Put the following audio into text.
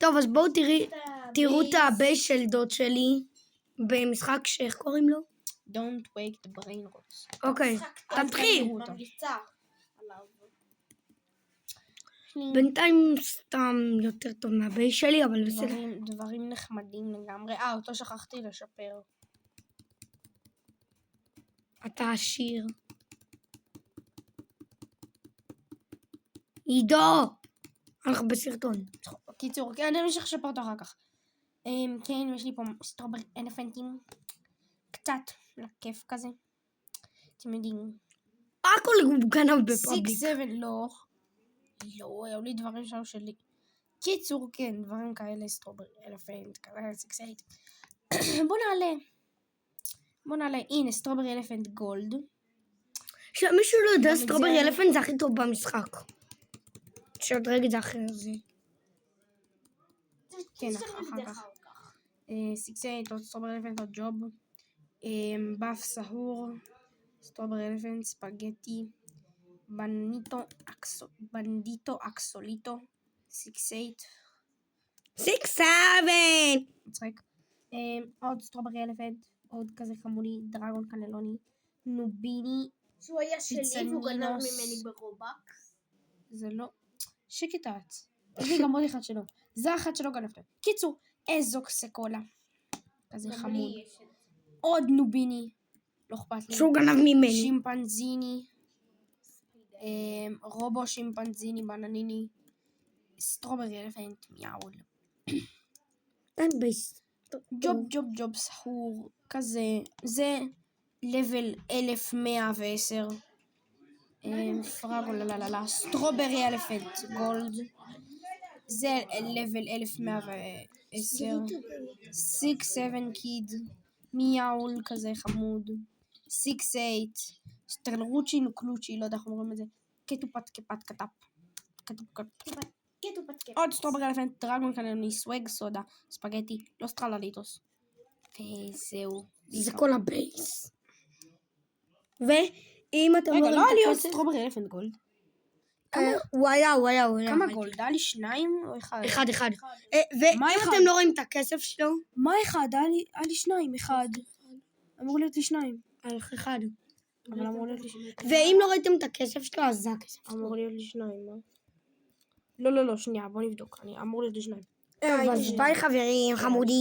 טוב, אז בואו תראו את הבייס של דוד שלי במשחק שאיך קוראים לו? Don't wake the brain rots. אוקיי, תתחיל. ממליצה עליו. בינתיים סתם יותר טוב מהבייס שלי, אבל בסדר. דברים נחמדים לגמרי. אותו שכחתי לשפר. אתה עשיר. עידו! אנחנו בסרטון. קיצור, אני אמשיך לשפר אותו אחר כך. כן, יש לי פה סטרוברי אלפנטים. קצת לכיף כזה. אתם יודעים. הכל הוא גנב בפאבליק. 6-7 לא, היו לי דברים שלו שלי. קיצור, כן, דברים כאלה, סטרוברי אלפנט, כאלה 6-8. בוא נעלה, הנה, סטרוברי אלפנט גולד. מישהו לא יודע, סטרוברי אלפנט זה הכי טוב במשחק. שעוד רגע זה אחר זה. כן, אחר כך. 6-8, עוד סטרוברי אלפנט, עוד ג'וב. באף סהור, סטרוברי אלפנט, ספגטי. בנדיטו אקסוליטו, 6-8. 6-7! מצחיק. עוד סטרוברי אלפנט, עוד כזה חמודי, דרגון קנלוני, נוביני, שהוא היה שלי והוא גנב ממני ברובקס. זה לא... שקט את. תביא גם עוד אחד שלו. זה אחד שלא גנבת. קיצור, איזו קסקולה. כזה חמוד. עוד נוביני. לא אכפת לי. שהוא גנב ממני. שימפנזיני. רובו שימפנזיני בנניני. סטרוברי אלפנט מיאול. אין בייס. ג'וב סחור. כזה. זה לבל 1110. פרגו לללה. סטרוברי אלפנט גולד. זה לבל 1110. 6-7 קיד. מיאול כזה חמוד. 6-8. סטרלרוצ'י נוקלוצ'י, לא יודע איך אומרים את זה. קטופת קפת קטפ. עוד סטרוברי אלפנט, דרגון קנלוני, סווג סודה, ספגטי, לא סטרלליטוס. וזהו. זה כל הבייס. ואם אתם רגע, רואים לא את היה לי עוד הכסף... סטרוברי אלפנט גולד. הוא היה. כמה גולד? היה לי 2 או 1? אחד. ואם אתם לא רואים את הכסף שלו... מה 1? היה לי 2, 1. אמור להיות לי 2. אחד. אבל אמור להיות לי 2. ואם לא ראיתם את הכסף שלו, אז זה הכסף. אמור להיות לי 2, מה? לא, שנייה, בוא נבדוק. אמור להיות לי 2. אז ביי חברים, חמודים.